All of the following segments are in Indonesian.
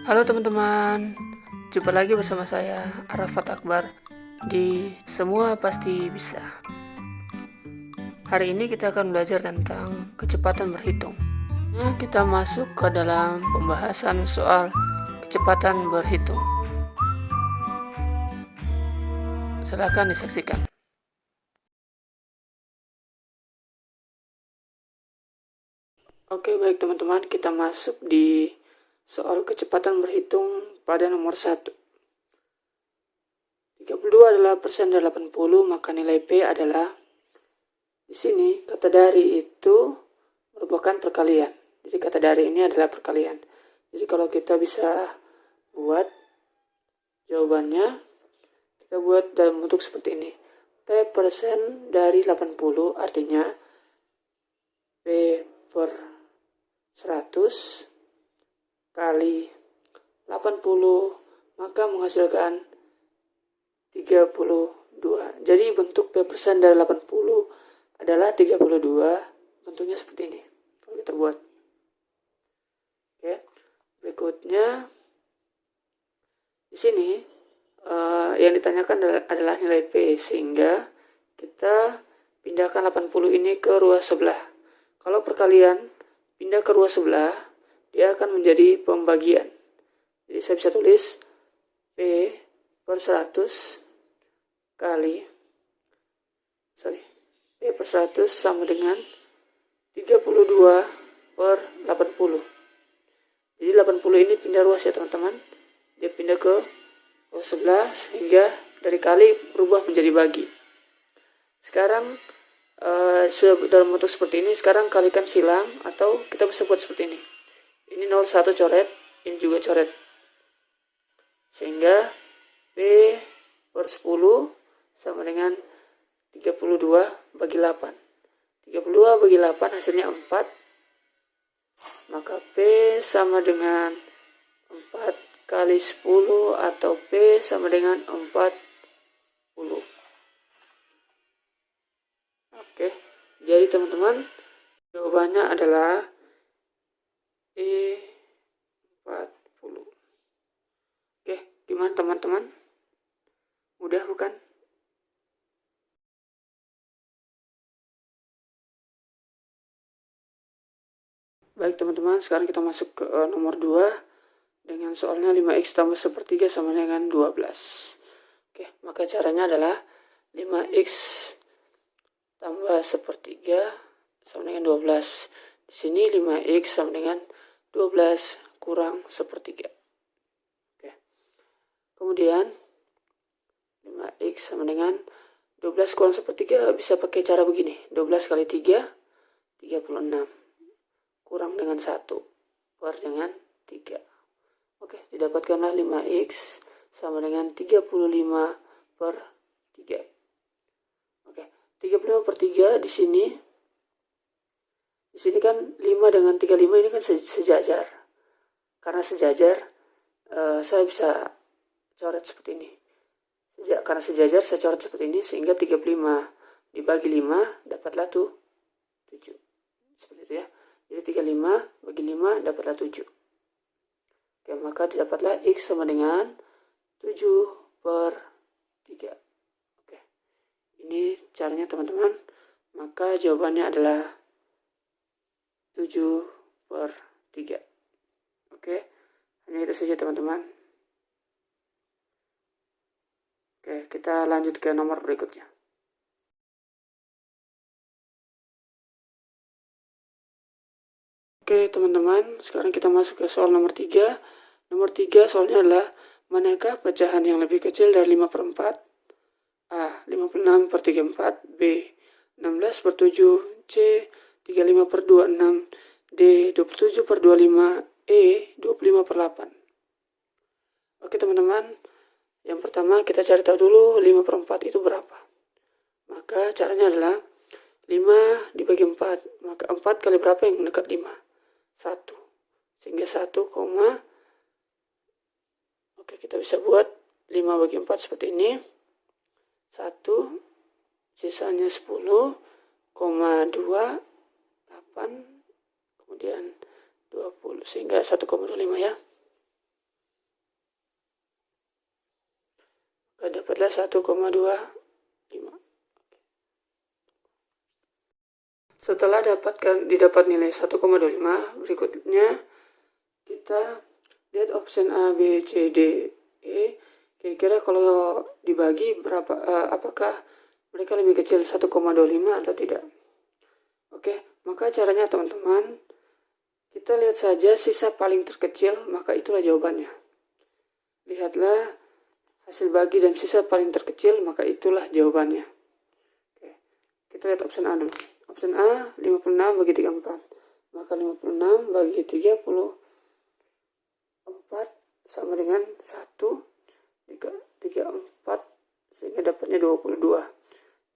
Halo teman-teman, jumpa lagi bersama saya Arafat Akbar di Semua Pasti Bisa. Hari ini kita akan belajar tentang kecepatan berhitung. Kita masuk ke dalam pembahasan soal kecepatan berhitung. Silakan disaksikan. Oke, baik teman-teman, kita masuk di soal kecepatan berhitung pada nomor 1. 32 adalah persen dari 80, maka nilai P adalah, di sini kata dari itu merupakan perkalian. Jadi kata dari ini adalah perkalian. Jadi kalau kita bisa buat jawabannya, kita buat dalam bentuk seperti ini. P persen dari 80 artinya P per 100 kali 80 maka menghasilkan 32. Jadi bentuk P persen dari 80 adalah 32. Bentuknya seperti ini kalau kita buat. Oke. Berikutnya di sini yang ditanyakan adalah nilai P, sehingga kita pindahkan 80 ini ke ruas sebelah. Kalau perkalian pindah ke ruas sebelah, dia akan menjadi pembagian. Jadi saya bisa tulis P per 100 kali P per 100 sama dengan 32 per 80. Jadi 80 ini pindah ruas ya teman-teman. Dia pindah ke ruas sebelah sehingga dari kali berubah menjadi bagi. Sekarang sudah dalam bentuk seperti ini. Sekarang kalikan silang, atau kita bisa buat seperti ini. Ini 01 coret, ini juga coret. Sehingga P per 10 sama dengan 32 bagi 8. 32 bagi 8 hasilnya 4. Maka P sama dengan 4 kali 10, atau P sama dengan 40. Oke, jadi teman-teman, jawabannya adalah E40. Oke, gimana teman-teman? Mudah bukan? Baik teman-teman, sekarang kita masuk ke nomor 2 dengan soalnya 5x tambah sepertiga sama dengan 12. Oke, maka caranya adalah 5x tambah sepertiga sama dengan 12. Di sini 5x sama dengan 12 kurang sepertiga. Oke. Kemudian 5x sama dengan 12 kurang sepertiga bisa pakai cara begini. 12 kali 3, 36. Kurang dengan 1 per dengan 3. Oke, didapatkanlah 5x sama dengan 35 per 3. Oke, 35 per 3 di sini. Di sini kan 5 dengan 35 ini kan sejajar. Karena sejajar, saya bisa coret seperti ini. Karena sejajar, saya coret seperti ini, sehingga 35 dibagi 5 dapatlah 7. Seperti itu ya. Jadi 35 bagi 5 dapatlah 7. Oke, maka didapatlah X sama dengan 7 per 3. Oke, ini caranya teman-teman. Maka jawabannya adalah 7 per 3. Oke, hanya itu saja teman-teman. Oke, kita lanjut ke nomor berikutnya. Oke teman-teman, sekarang kita masuk ke soal nomor 3. Nomor 3 soalnya adalah, manakah pecahan yang lebih kecil dari 5 per 4? A. 56 per 34. B. 16 per 7. C. 35 per 26. D. 27 per 25. E. 25 per 8. Oke teman-teman, yang pertama kita cari tahu dulu 5 per 4 itu berapa. Maka caranya adalah 5 dibagi 4. Maka 4 kali berapa yang dekat 5? 1. Sehingga 1, oke, kita bisa buat 5 bagi 4 seperti ini. 1, sisanya 10, 2, 8, kemudian 20, sehingga 1,25 ya. dapatlah 1,25. Setelah didapat nilai 1,25, berikutnya kita lihat option A, B, C, D, E. Kira-kira kalau dibagi berapa, apakah mereka lebih kecil 1,25 atau tidak? Oke, maka caranya teman-teman, kita lihat saja sisa paling terkecil, maka itulah jawabannya. Lihatlah hasil bagi dan sisa paling terkecil, maka itulah jawabannya. Oke, kita lihat option A dulu. Option A, 56 bagi 34. Maka 56 bagi 34 sama dengan 1, 34, sehingga dapatnya 22.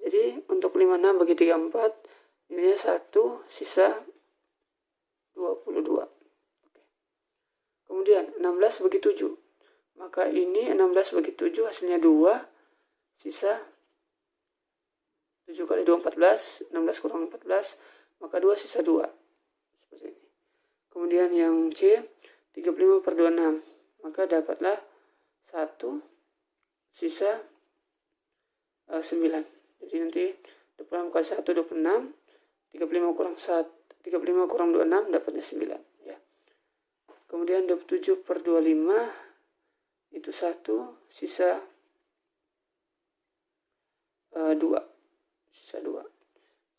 Jadi untuk 56 bagi 34, nilainya 1, sisa 22. Kemudian 16 bagi 7. Maka ini 16 bagi 7 hasilnya 2, sisa 7 kali 2, 14, 16 kurang 14, maka 2 sisa 2. Seperti ini. Kemudian yang C, 35 per 26, maka dapatlah 1, sisa 9. Jadi nanti 26 kali 1, 26, 35 kurang 26, dapatnya 9. Ya. Kemudian 27 per 25, itu 1, sisa 2. Sisa 2.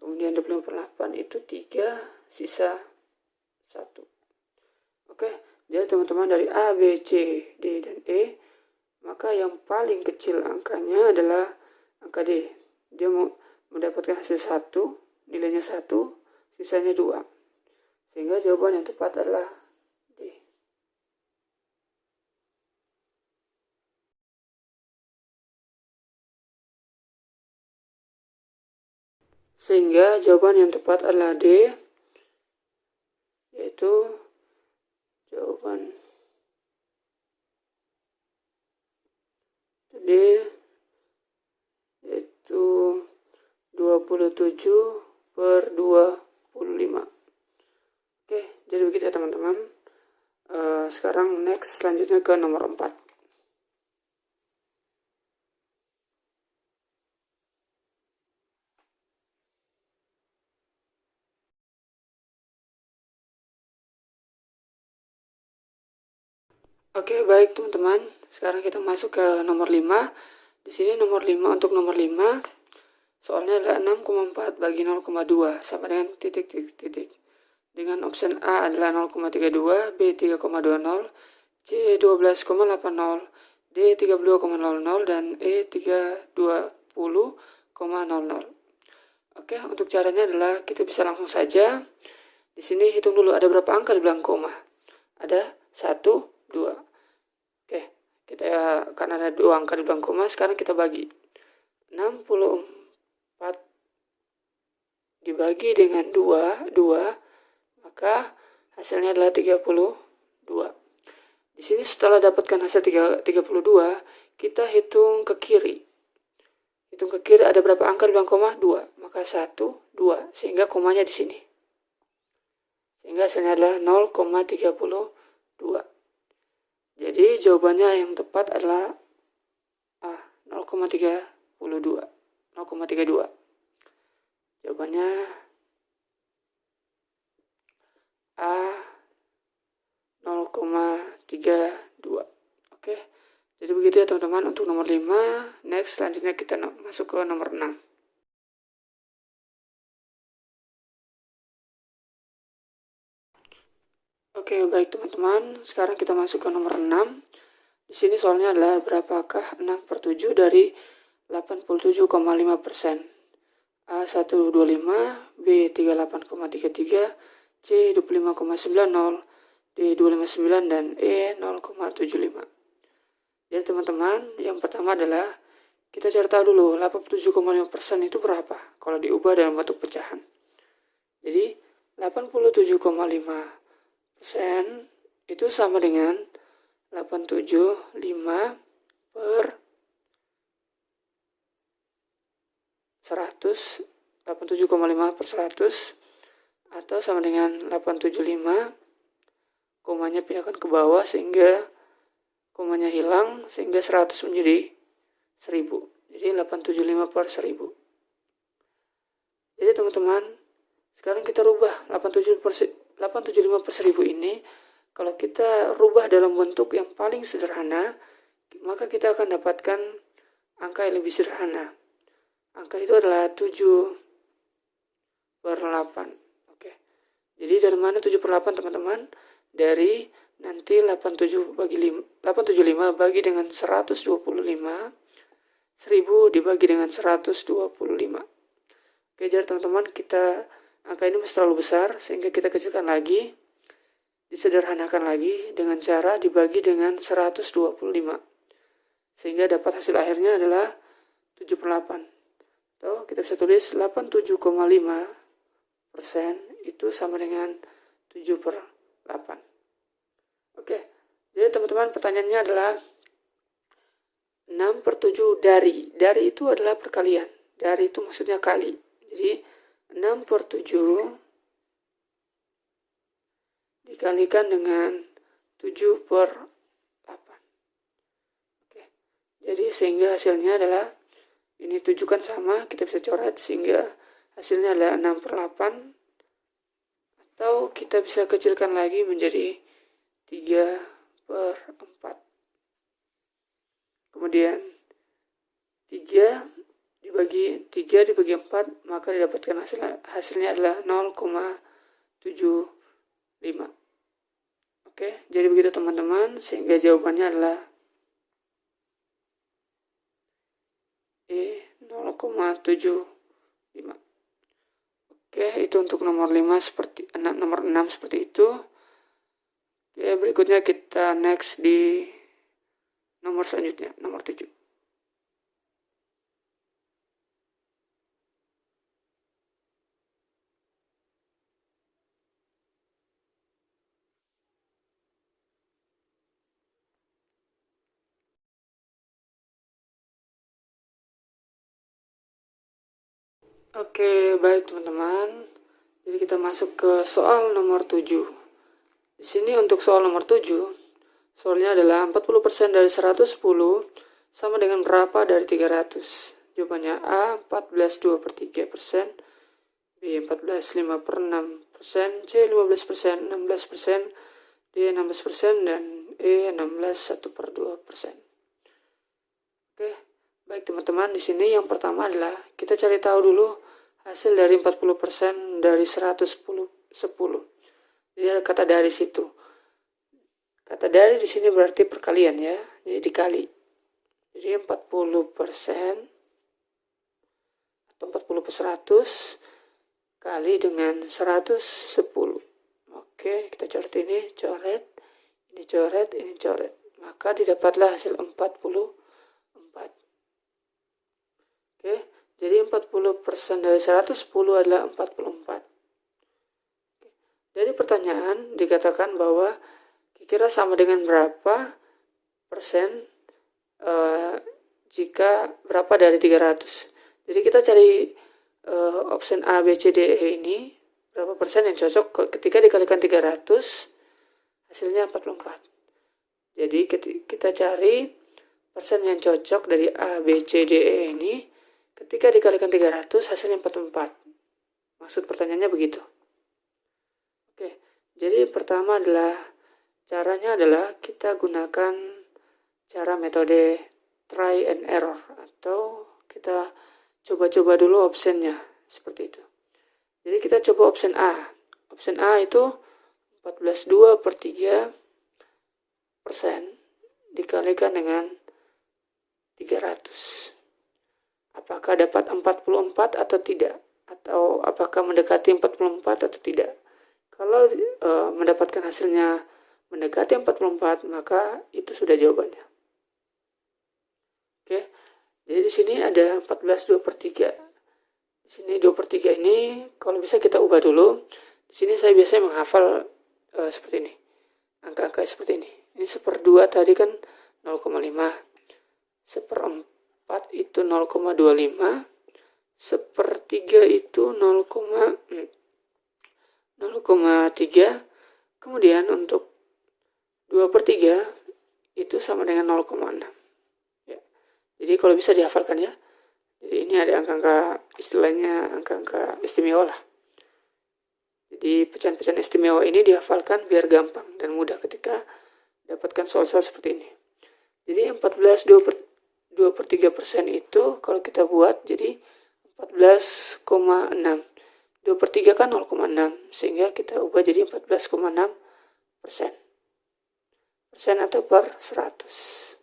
Kemudian 25 per 8 itu 3, sisa 1. Oke, jadi teman-teman dari A, B, C, D, dan E, maka yang paling kecil angkanya adalah angka D. Dia mau mendapatkan hasil 1, nilainya 1, sisanya 2. Sehingga jawaban yang tepat adalah D. Sehingga jawaban yang tepat adalah D, yaitu jawaban D, yaitu 27 per 25. Oke, jadi begitu ya teman-teman. Sekarang next, selanjutnya ke nomor 4. Oke, baik teman-teman. Sekarang kita masuk ke nomor 5. Di sini nomor 5, untuk nomor 5, soalnya adalah 6,4 bagi 0,2 sama dengan titik. Dengan option A adalah 0,32, B 3,20, C 12,80, D 32,00, dan E 320,00. Oke, untuk caranya adalah kita bisa langsung saja. Di sini hitung dulu ada berapa angka di belakang koma. Ada 1, 2. Oke, kita karena ada 2 angka di belakang koma, sekarang kita bagi 64 dibagi dengan 2, maka hasilnya adalah 32. Di sini setelah dapatkan hasil 32, kita hitung ke kiri. Hitung ke kiri ada berapa angka di belakang koma? 2. Maka 1, 2, sehingga komanya di sini. Sehingga hasilnya adalah 0,32. Jadi jawabannya yang tepat adalah A, 0,32. Jawabannya A, 0,32. Oke, jadi begitu ya teman-teman untuk nomor 5. Next, selanjutnya kita masuk ke nomor 6. Oke, baik teman-teman, sekarang kita masuk ke nomor 6. Di sini soalnya adalah berapakah 6 per 7 dari 87,5%. A 125, B 38,33, C 25,90, D 259, dan E 0,75. Jadi teman-teman, yang pertama adalah kita cari tahu dulu 87,5% itu berapa kalau diubah dalam bentuk pecahan. Jadi 87,5% itu sama dengan 875 per 100, 87,5 per 100, atau sama dengan 875, komanya pindahkan ke bawah sehingga komanya hilang, sehingga 100 menjadi 1000. Jadi 875 per 1000. Jadi teman-teman, sekarang kita rubah 875 per 1000 ini. Kalau kita rubah dalam bentuk yang paling sederhana, maka kita akan dapatkan angka yang lebih sederhana. Angka itu adalah 7 per 8. Oke. Jadi dari mana 7 per 8 teman-teman? Dari nanti 875 bagi dengan 125, 1000 dibagi dengan 125. Oke, jadi teman-teman, angka ini masih terlalu besar sehingga kita kecilkan lagi, disederhanakan lagi dengan cara dibagi dengan 125. Sehingga dapat hasil akhirnya adalah 7 per 8. Atau kita bisa tulis 87,5% itu sama dengan 7 per 8. Oke, jadi teman-teman, pertanyaannya adalah 6 per 7 dari. Dari itu adalah perkalian. Dari itu maksudnya kali. Jadi 6 per 7 dikalikan dengan 7 per 8. Oke. Jadi sehingga hasilnya adalah, ini 7 kan sama, kita bisa coret sehingga hasilnya adalah 6 per 8. Atau kita bisa kecilkan lagi menjadi 3 per 4. Kemudian 3 dibagi 4, maka didapatkan hasilnya adalah 0,75. Oke, jadi begitu teman-teman, sehingga jawabannya adalah 0,75. Oke, itu untuk nomor 6 seperti itu. Oke, berikutnya kita next di nomor selanjutnya, nomor 7. Oke, baik teman-teman. Jadi kita masuk ke soal nomor 7. Di sini untuk soal nomor 7, soalnya adalah 40% dari 110 sama dengan berapa dari 300? Jawabannya A, 14,2 per 3%, B, 14,5 per 6%, C, 15%, 16%, D, 16%, dan E, 16,1 per 2%. Oke, baik teman-teman, di sini yang pertama adalah kita cari tahu dulu hasil dari 40% dari 110. Jadi ada kata dari situ. Kata dari di sini berarti perkalian ya, jadi dikali. Jadi 40% atau 40 per 100 kali dengan 110. Oke, kita coret ini, coret, ini coret, ini coret. Maka didapatlah hasil 44. Oke, jadi 40% dari 110 adalah 44. Dari pertanyaan dikatakan bahwa kira-kira sama dengan berapa persen jika berapa dari 300. Jadi kita cari option A, B, C, D, E ini berapa persen yang cocok ketika dikalikan 300 hasilnya 44. Jadi kita cari persen yang cocok dari A, B, C, D, E ini ketika dikalikan 300 hasilnya 44. Maksud pertanyaannya begitu. Oke, jadi pertama caranya adalah kita gunakan cara metode try and error, atau kita coba-coba dulu optionnya seperti itu. Jadi kita coba option A. Option A itu 14,2 per 3% dikalikan dengan 300. Apakah dapat 44 atau tidak? Atau apakah mendekati 44 atau tidak? Kalau mendapatkan hasilnya mendekati 44, maka itu sudah jawabannya. Oke, jadi di sini ada 14,2 per 3. Di sini 2 per 3 ini, kalau bisa kita ubah dulu. Di sini saya biasanya menghafal seperti ini. Angka-angka seperti ini. Ini 1/2 tadi kan 0,5. 1/4 itu 0,25. 1/3 itu 0,3. Kemudian untuk 2 per 3 itu sama dengan 0,6. Ya. Jadi kalau bisa dihafalkan ya. Jadi ini ada angka-angka, istilahnya angka-angka istimewa lah. Jadi pecahan-pecahan istimewa ini dihafalkan biar gampang dan mudah ketika dapatkan soal-soal seperti ini. Jadi 14 2/3% itu kalau kita buat jadi 14,6. 2/3 kan 0,6, sehingga kita ubah jadi 14,6%. Persen atau per 100.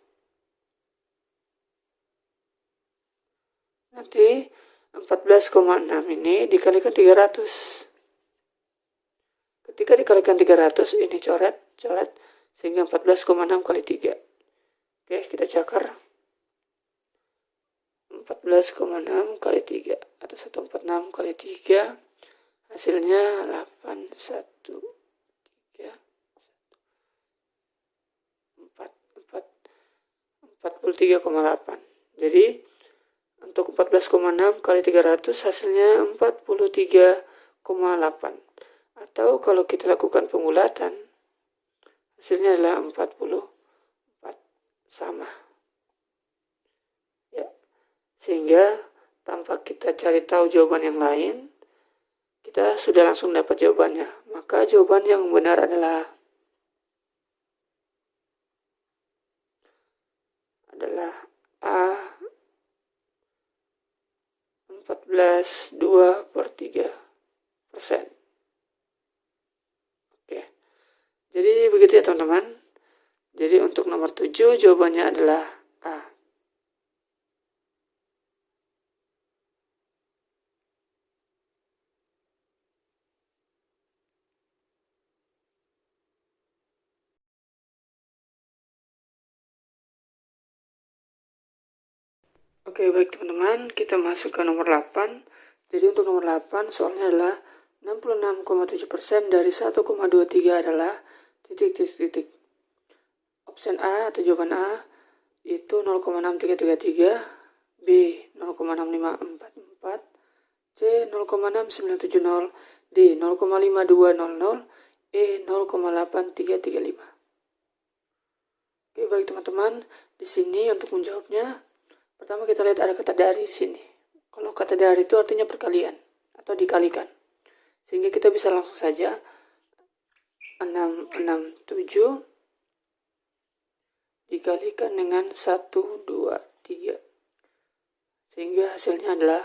Nanti 14,6 ini dikalikan 300. Ketika dikalikan 300, ini coret, sehingga 14,6 kali 3. Oke, kita cakar. 14,6 kali 3 atau 146 kali 3, hasilnya 43,8. Jadi untuk 14,6 kali 300 hasilnya 43,8. Atau kalau kita lakukan pengulatan, hasilnya adalah 44, sama. Ya, sehingga tanpa kita cari tahu jawaban yang lain, kita sudah langsung dapat jawabannya. Maka jawaban yang benar adalah A, 14,2/3%. Oke, jadi begitu ya teman-teman. Jadi untuk nomor 7 jawabannya adalah A. Oke, baik teman-teman, kita masuk ke nomor 8. Jadi untuk nomor 8 soalnya adalah 66,7% dari 1,23 adalah titik. Option A atau jawaban A itu 0,6333, B 0,6544, C 0,6970, D 0,5200, E 0,8335. Oke, baik teman-teman, di sini untuk menjawabnya, pertama kita lihat ada kata dari di sini. Kalau kata dari itu artinya perkalian atau dikalikan. Sehingga kita bisa langsung saja 667 dikalikan dengan 123. Sehingga hasilnya adalah,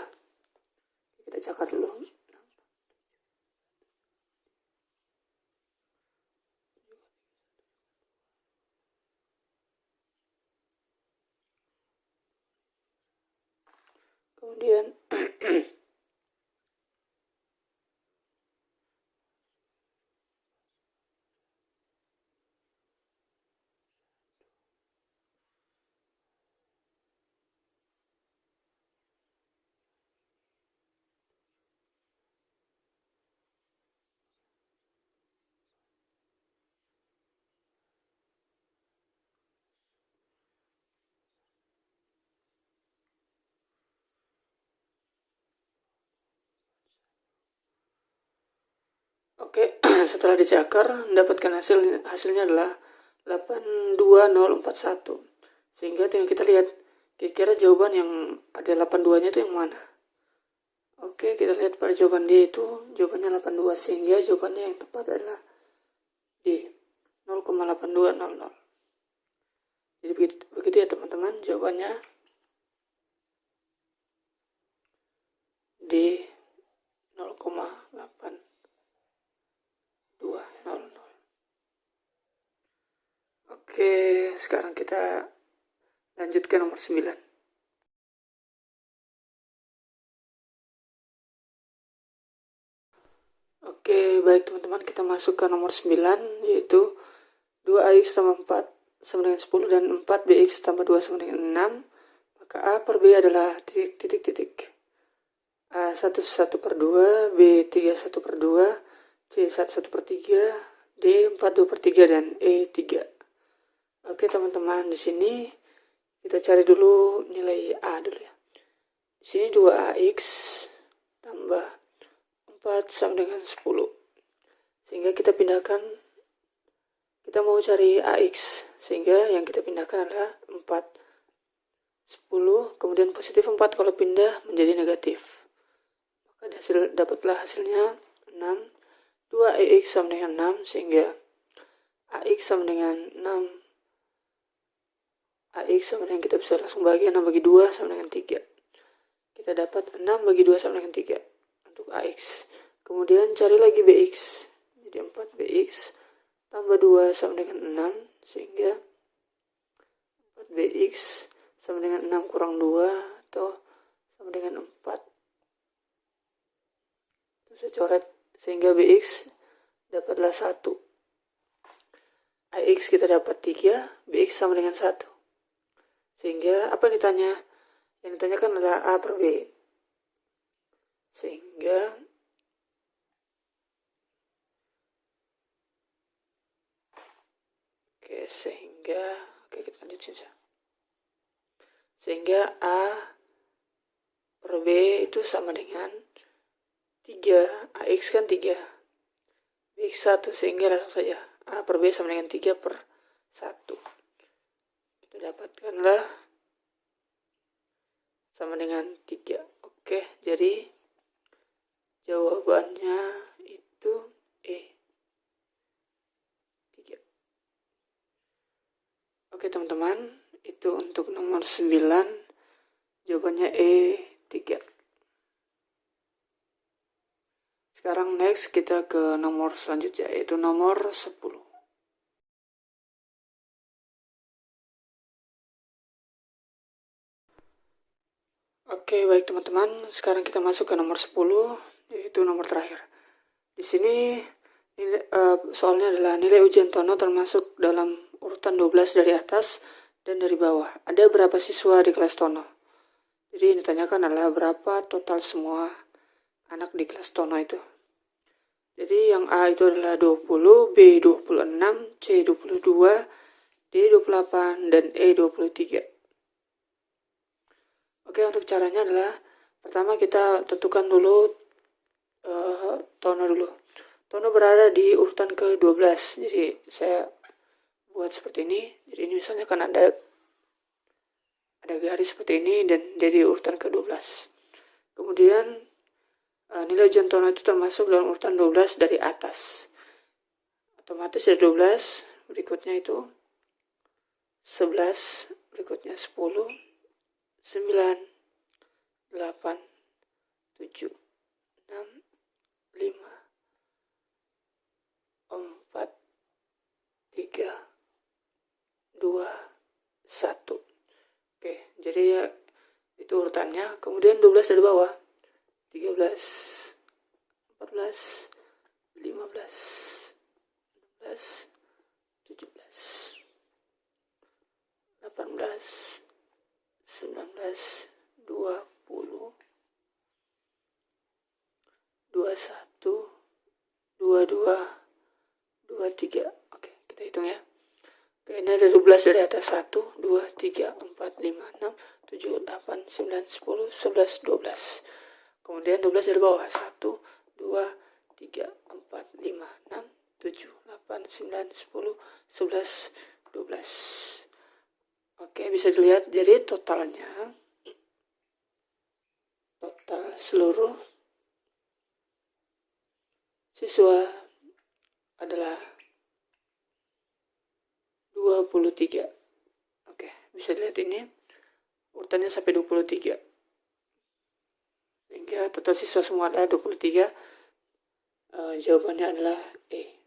kita cakar dulu. Kemudian oke, setelah dicakar mendapatkan hasilnya adalah 82041. Sehingga tinggal kita lihat kira-kira jawaban yang ada 82-nya itu yang mana. Oke, kita lihat pada jawaban D itu jawabannya 82, sehingga jawabannya yang tepat adalah D, 0,8200. Jadi begitu ya teman-teman, jawabannya D 0,8200. Oke, sekarang kita lanjut ke nomor 9. Oke, baik teman-teman, kita masuk ke nomor 9, yaitu 2ax tambah 4 sama dengan 10 dan 4bx tambah 2 sama dengan 6. Maka A per B adalah titik. A 1/2, B 3/2, C 1/3, D 4/2/3, dan E 3. Oke teman-teman, di sini kita cari dulu nilai A dulu ya. Di sini 2ax tambah 4 sama dengan 10. Sehingga kita pindahkan, kita mau cari ax, sehingga yang kita pindahkan adalah 4 10, kemudian positif 4 kalau pindah menjadi negatif. Maka dapatlah hasilnya 6. 2AX sama dengan 6, sehingga AX sama dengan 6. AX sama dengan, kita bisa langsung bagi 6 bagi 2 sama dengan 3. Kita dapat 6 bagi 2 sama dengan 3 untuk AX. Kemudian cari lagi BX. Jadi 4BX tambah 2 sama dengan 6, sehingga 4BX sama dengan 6 kurang 2 atau sama dengan 4. Terus saya coret, sehingga BX dapatlah 1. AX kita dapat 3, BX sama dengan 1. Sehingga apa yang ditanya? Yang ditanyakan adalah A per B. Sehingga kita lanjutin saja. Sehingga A per B itu sama dengan 3. AX kan 3. BX 1, sehingga langsung saja A per B sama dengan 3 per 1. Kita dapatkanlah sama dengan 3. Oke, jadi jawabannya itu E. 3. Oke teman-teman, itu untuk nomor 9. Jawabannya E3. Sekarang next kita ke nomor selanjutnya, yaitu nomor 10. Oke, baik teman-teman, sekarang kita masuk ke nomor 10, yaitu nomor terakhir. Di sini soalnya adalah nilai ujian Tono termasuk dalam urutan 12 dari atas dan dari bawah. Ada berapa siswa di kelas Tono? Jadi yang ditanyakan adalah berapa total semua anak di kelas Tono itu. Jadi yang A itu adalah 20, B 26, C 22, D 28, dan E 23. Oke, untuk caranya adalah pertama kita tentukan dulu Tono dulu. Tono berada di urutan ke-12. Jadi saya buat seperti ini. Jadi ini misalnya kan ada garis seperti ini dan dari urutan ke-12. Kemudian nilai ujian Tono itu termasuk dalam urutan 12 dari atas. Otomatis dari 12, berikutnya itu 11, berikutnya 10, 9, 8, 7, 6, 5, 4, 3, 2, 1. Oke, jadi ya itu urutannya. Kemudian 12 dari bawah. 13, 14, 15, 16, 17, 18, 19, 20, 21, 22, 23. Oke, kita hitung ya. Oke, ini ada 12 dari atas. 1, 2, 3, 4, 5, 6, 7, 8, 9, 10, 11, 12. Kemudian 12 dari bawah. 1, 2, 3, 4, 5, 6, 7, 8, 9, 10, 11, 12. Oke, bisa dilihat. Jadi totalnya, total seluruh siswa adalah 23. Oke, bisa dilihat ini urutannya sampai 23. Sehingga total siswa semua adalah 23. Jawabannya adalah E.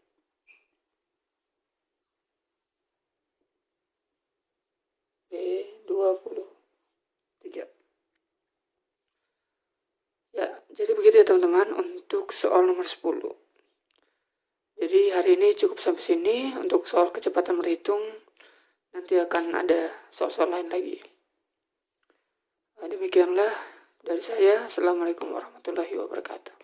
E23. Ya, jadi begitu ya teman-teman untuk soal nomor 10. Jadi hari ini cukup sampai sini untuk soal kecepatan berhitung. Nanti akan ada soal-soal lain lagi. Demikianlah dari saya. Assalamualaikum warahmatullahi wabarakatuh.